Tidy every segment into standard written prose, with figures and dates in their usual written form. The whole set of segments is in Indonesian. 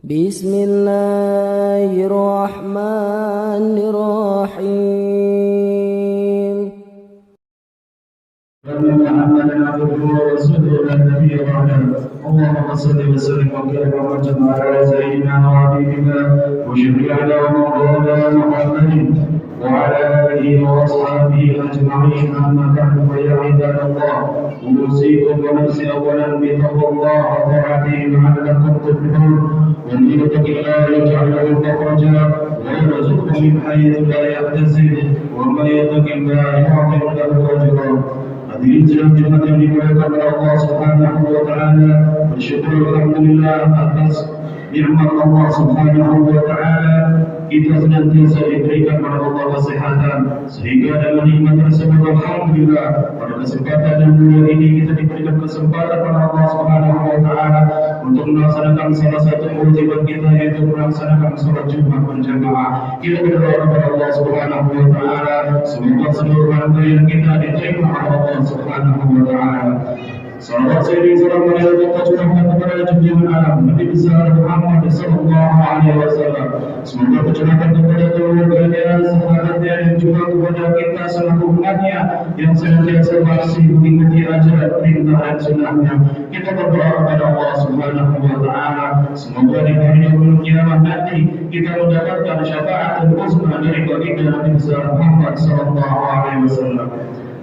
Bismillahirrahmanirrahim. محمدا عبده ورسوله لا نبي بعده اللهم صل وسلم وبارك على سيدنا وحبيبنا وشفيعنا ومولانا محمد وعلى اله واصحابه اجمعين اما بعد فيا عباد الله اوصيكم ونفسي اولا بتقوى الله وطاعته لعلكم تفلحون ومن يتق الله يجعل له مخرجا ويرزقه من حيث لا يحتسب ومن يتق الله يعظم له اجرا. Hadirin sidang Jumat yang dimuliakan oleh Allah Subhanahu wa taala, bersyukur alhamdulillah atas nikmat Allah Subhanahu wa taala kita senantiasa diberikan oleh Allah kesehatan, sehingga dengan nikmat tersebut alhamdulillah pada kesempatan yang mulia ini kita diberikan kesempatan oleh Allah Subhanahu wa taala untuk melaksanakan salah satu kewajiban kita, yaitu melaksanakan salat Jumat berjamaah. Kita berdoa kepada Allah Subhanahu wa taala semoga seluruh rangkaian kita diterima oleh Allah Subhanahu wa taala. Salawat seiring salam kita curahkan kepada junjungan alam Nabi besar Muhammad sallallahu alaihi wasallam. Semoga tercurahkan kepada keluarganya, sahabatnya, dan juga kepada kita seluruh umatnya yang senantiasa bersih mengikuti ajaran perintah dan sunnahnya. Kita berdoa kepada Allah Subhanahu wa taala semoga di hari yaumul qiyamah nanti kita mendapatkan syafaat dan uzma dari baginda Nabi besar Muhammad sallallahu alaihi wasallam.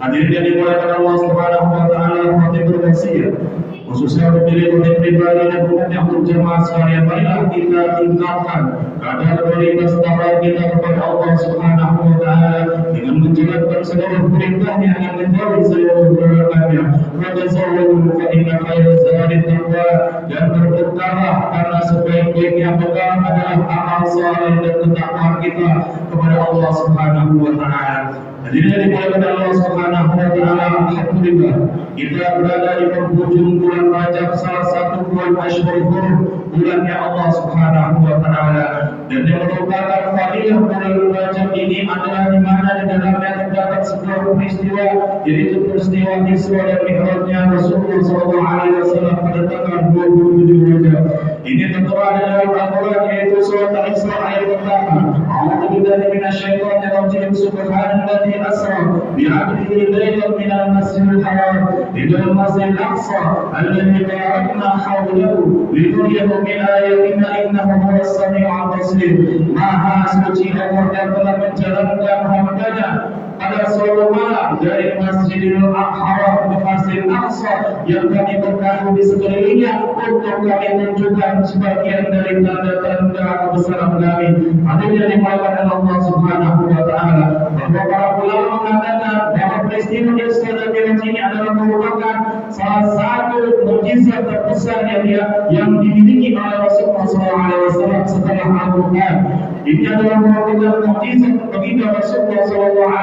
Hadirin yang dimuliakan Allah Subhanahu wa taala, hati berwasiat khususnya untuk diri pribadi dan umumnya untuk jemaah sekalian, marilah kita tingkatkan kadar kualitas takwa kita kepada Allah Subhanahu wa taala dengan menjalankan seluruh perintahnya dan menjauhi seluruh larangannya. Wa tazawwadu fa inna khairaz zadi taqwa, dan berbekalah karena sebaik-baiknya bekal adalah amal saleh dan ketakwaan kita kepada Allah Subhanahu wa taala. Hadirin yang dimuliakan Allah Subhanahu wa taala, alhamdulillah kita berada di penghujung bulan Rajab, salah satu bulan Ashhurul Hurum, bulannya Allah Subhanahu wa taala, dan yang merupakan fadilah bulan Rajab ini adalah di mana di dalamnya terdapat sebuah peristiwa, yaitu peristiwa Isra dan Mi'rajnya Rasulullah sallallahu alaihi wasallam pada tanggal 27 Rajab. Ini tertera dalam Al-Quran, yaitu surat Al-Isra ayat pertama. A'udzu billahi minasyaitonir rajim. Subhanalladzi asra bi'abdihi lailan minal masjidil haram ilal masjidil aqsa alladzi barakna hawlahu linuriyahu min ayatina innahu huwas samiul basir. Maha suci Allah yang telah menjalankan hambanya pada suatu malam dari Masjidil Haram ke Masjidil Aqsa yang kami berkahi di sekelilingnya untuk kami tunjukkan sebagian dari tanda-tanda kebesaran kami. Hadirin yang dimuliakan Allah Subhanahu wa taala, bahwa para ulama mengatakan bahwa peristiwa Isra dan Mi'raj ini adalah merupakan salah satu mukjizat terbesar yang dimiliki oleh Rasulullah SAW setelah Al-Quran. Ini adalah merupakan mukjizat bagi Rasulullah SAW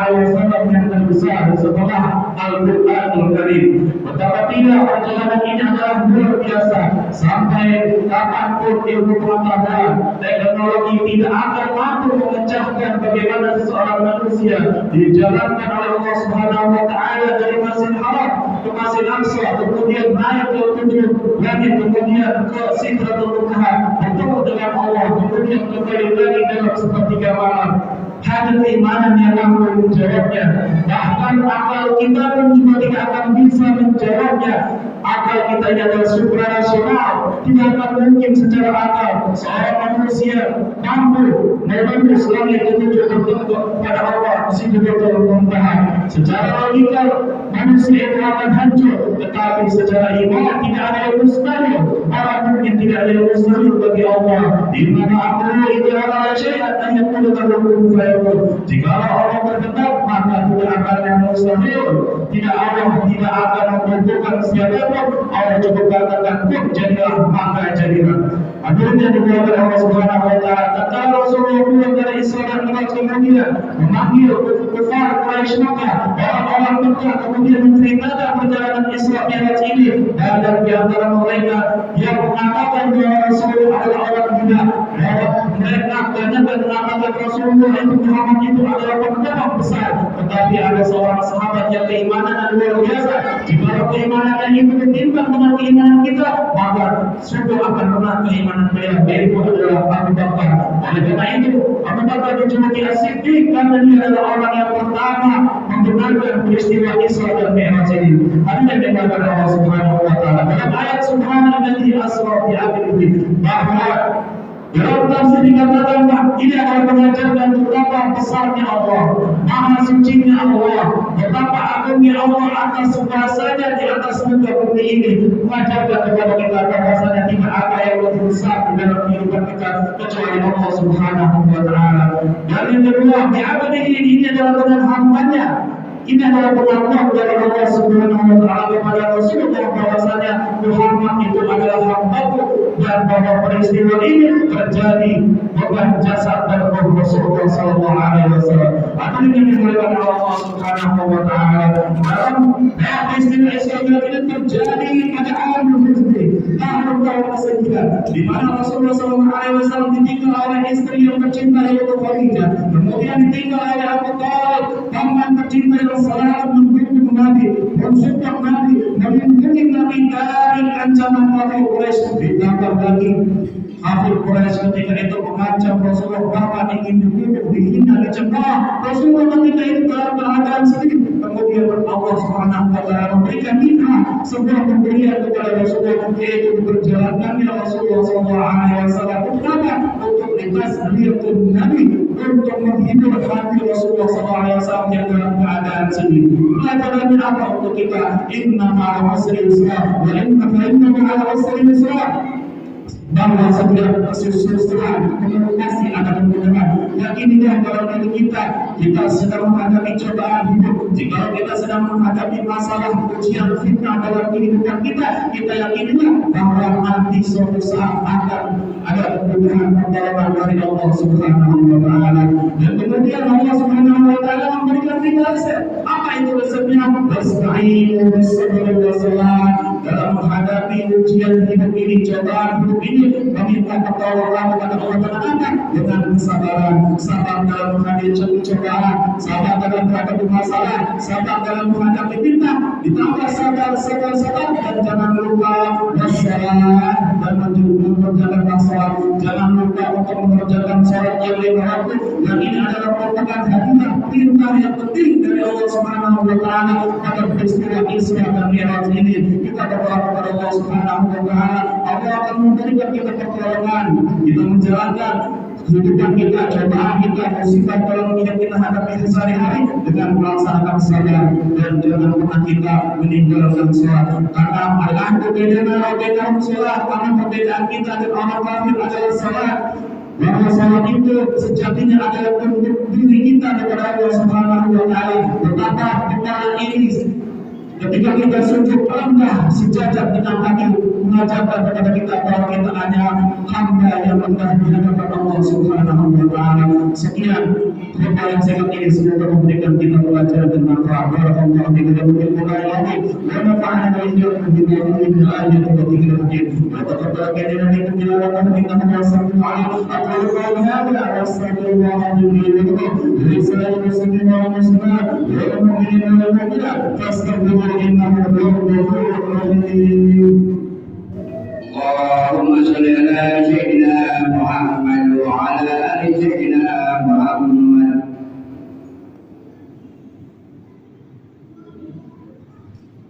yang terbesar setelah Al-Quranul Karim. Betapa tidak perjalanan ini adalah luar biasa. Sampai kapanpun ilmu pengetahuan teknologi tidak akan mampu memecahkan bagaimana seseorang manusia dijalankan oleh Allah Subhanahu wa taala dari Masjidil Haram ke Masjidil Aqsa, kemudian naik ke tujuh langit, kemudian ke Sidratul Muntaha, bertemu dengan Allah, kemudian kembali lagi dalam sepertiga malam. Hanya keimanan yang mampu menjawabnya. Bahkan akal kita pun juga tidak akan bisa menjawabnya. Akal kita ini adalah supranasional. Tidak akan mungkin secara akal seorang manusia mampu menembus langit ketujuh bertemu pada Allah Sidratul Muntaha. Secara logika manusia itu akan hancur, tetapi secara iman tidak ada yang mustahil. Orang mungkin tidak ada yang mustahil bagi Allah. Di mana amru itu adalah syai'an an yakuna lahu fayakun. Jika Allah berkehendak, maka tidak akan yang mustahil. Tidak akan membutuhkan siapapun. Allah cukup katakan kun jadilah, maka jadilah. Akhirnya dibuat oleh Allah Subhanahu wa taala. Tatkala Rasulullah pulang dari Isra dan Mi'raj, kemudian memanggil kufar Quraisy Makkah, orang-orang Mekah, kemudian menceritakan perjalanan Isra Mi'raj ini. Dan di antara mereka yang mengatakan bahwa Rasulullah adalah orang gila, mereka kebanyakan mengatakan sahabat Rasulullah itu Muhammad itu adalah penyebab besar, tetapi ada seorang sahabat yang keimanannya luar biasa. Jika keimanannya itu ditimbang dengan keimanan kita, maka sungguh akan benar keimanan beliau, yaitu adalah Abu Bakar. Oleh karena itu, Abu Bakar dijuluki As-Siddiq karena dia adalah orang yang pertama membenarkan peristiwa Isra dan Mi'raj ini. Ada yang dikatakan Allah Subhanahu wa taala dalam ayat Subhanalladzi asra bi 'abdihi, bahwa dalam tafsir dikatakan bahwa ini akan mengajarkan betapa besarnya Allah, maha sucinya Allah, betapa agungnya Allah atas kuasanya di atas muka bumi ini. Mengajarkan kepada kita bahwasanya tidak ada yang lebih besar di dalam kehidupan kita kecuali Allah Subhanahu wa taala. Dan yang kedua, di abad ini adalah dengan hambanya. Ini adalah pengakuan dari Allah Subhanahu wa taala kepada Rasulullah bahwasanya Muhammad itu adalah hamba-Ku, dan bahwa peristiwa ini terjadi bukan jasad dan roh Rasulullah sallallahu alaihi wasallam. Atau ini dimuliakan Allah Subhanahu wa taala. Dalam peristiwa Isra ini terjadi pada alam Hijri, tahun ke-9, di mana Rasulullah sallallahu alaihi wasallam ditinggal oleh istri yang tercinta yaitu Khadijah, kemudian ditinggal oleh Abu Thalib, paman tercinta yang selalu mendukung Nabi, mensupport Nabi, melindungi Nabi dari ancaman kafir Quraisy. Ditambah lagi kafir Quraisy ketika itu mengancam Rasulullah, bahkan ingin dibunuh, dihina, dicemooh. Rasulullah ketika itu dalam keadaan sedih. Kemudian Allah Subhanahu wa taala memberikan minha, sebuah pemberian kepada Rasulullah, yaitu diperjalankannya Rasulullah sallallahu alaihi wasallam. Kenapa? Untuk litasriyatun Nabi, untuk menghibur hati Rasulullah sallallahu alaihi wasallam yang dalam keadaan sedih. Pelajarannya apa untuk kita? Inna ma'al usri yusra wa inna ma'al usri yusra. Bahwa setiap kesusahan komunikasi akan kemudahan. Yang inilah dalam hidup kita sedang menghadapi cobaan hidup, jika kita sedang menghadapi masalah ujian fitnah dalam kehidupan kita yakinilah bahwa nanti suatu saat akan ada kemudahan pertolongan dari Allah Subhanahu wa taala. Dan kemudian Allah Subhanahu wa taala memberikan kita resep. Apa itu resepnya? Wasta'inu bis-sabri was-salat. Dalam menghadapi ujian hidup ini, cobaan hidup ini, meminta pertolongan kepada Allah Taala dengan kesabaran, sabar dalam menghadapi cobaan, sabar dalam menghadapi masalah, sabar dalam menghadapi fitnah, ditambah sabar dan jangan lupa wassalat dan mengerjakan salat, jangan lupa untuk mengerjakan salat yang lima waktu. Dan ini adalah merupakan hadiah perintah yang penting dari Allah Subhanahu wa taala pada peristiwa Isra dan Mi'raj ini. Kita berdoa kepada Allah Subhanahu wa taala, Allah akan memberikan kita pertolongan, kita menjalankan kehidupan kita, cobaan kita, musibah dalam hidup kita hadapi sehari-hari dengan melaksanakan salat, dan jangan pernah kita meninggalkan salat. Karena adalah perbedaan salat, karena perbedaan kita dan orang kafir adalah salat. Bahwa salat itu sejatinya adalah bentuk diri kita kepada Allah Subhanahu wa taala. Betapa kita ini ketika kita sujud rendah sejajar dengan kaki, mengajarkan kepada kita bahwa kita hanya hamba yang rendah di hadapan Allah Subhanahu wa taala. Sekian yang singkat ini, semoga memberikan kita pelajaran dan manfaat. Barakallahu fiikum wa billahi wa nafa'ana billahi min ayati wa dhikril hakim. Wa taqabbal minna tilawatan innahu as-sami'ul 'alim. Aqulu qawli hadha wa astaghfirullaha li wa lakum. Lisanul muslimin wal muslimat wal mu'minina wal mu'minat fastaghfiruhu innahu huwal ghafurur rahim. Allahumma shalli ala sayyidina Muhammad wa ala ali sayyidina Muhammad.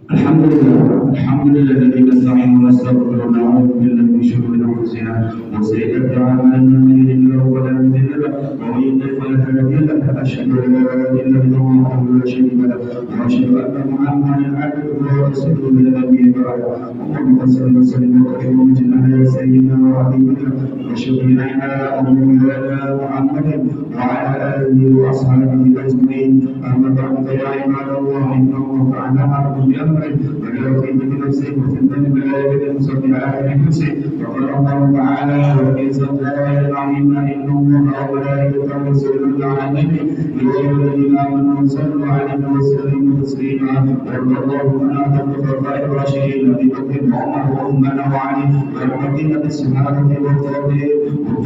Alhamdulillah alladzi nasta'inu wa nastaghfiru wa na'udzu billahi min shururi anfusina wa sayyi'ati a'malina man yahdihillahu fala mudilla lahu wa man yudlil fala hadiya lahu. Asyhadu an la ilaha illallah wahdahu la sharika lahu wa asyhadu anna Muhammadan 'abduhu wa rasuluhu la nabiyya ba'dahu. Allahumma salli wa sallim wa barik ala sayyidina wa habibina wa shafi'ina wa mawlana Muhammadin wa ala alihi wa ashabihi ajma'in. Amma ba'du, ya ibadallah, inna Allaha ta'ala amara bi amrin وفي نفسه وفي الملائكة المصلين على نفسه. وقال الله تعالى وفي الله العظيم إن الله وملائكته يصلون على النبي يا أيها الذين آمنوا صلوا عليه وسلموا تسليما. وارض اللهم عن الخلفاء الراشدين أبي بكر وعمر وعثمان وعلي والبقية الصحابة والتابعين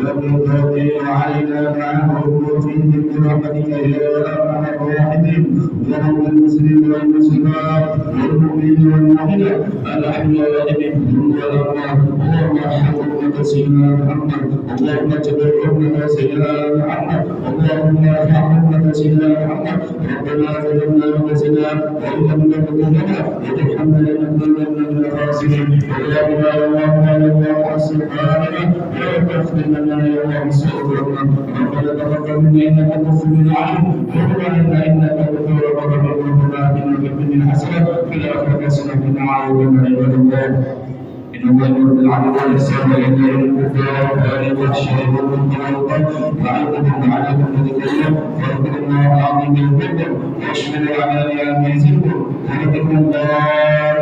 وبالتوفيق علينا معه فيه برحمتك يا ارحم الراحمين ورب المسلمين والمسلمات والمؤمنين والمؤمنات الاحياء منهم والاموات اللهم ارحم امه سيدنا محمد اللهم اجبر امه سيدنا محمد اللهم ارحم امه سيدنا محمد ربنا ظلمنا انفسنا وان لم تغفر لنا وترحمنا لنكونن من الخاسرين اللهم يا الله يا الله سبحانك لا تغفر لنا يا الله استغفرنا ربنا تقبل منا انك انت السميع العليم وتب علينا انك انت التواب الرحيم ربنا اتنا في الدنيا حسنه وفي الاخره حسنه وقنا عذاب النار عباد الله إن الله يأمر بالعدل والإحسان وإيتاء ذي القربى واليتامى والشيخ والمسكين واليتيم ويعظكم لعلكم تذكرون واذكروا الله العظيم يذكركم واشكروا على نعمه يزدكم ولذكر الله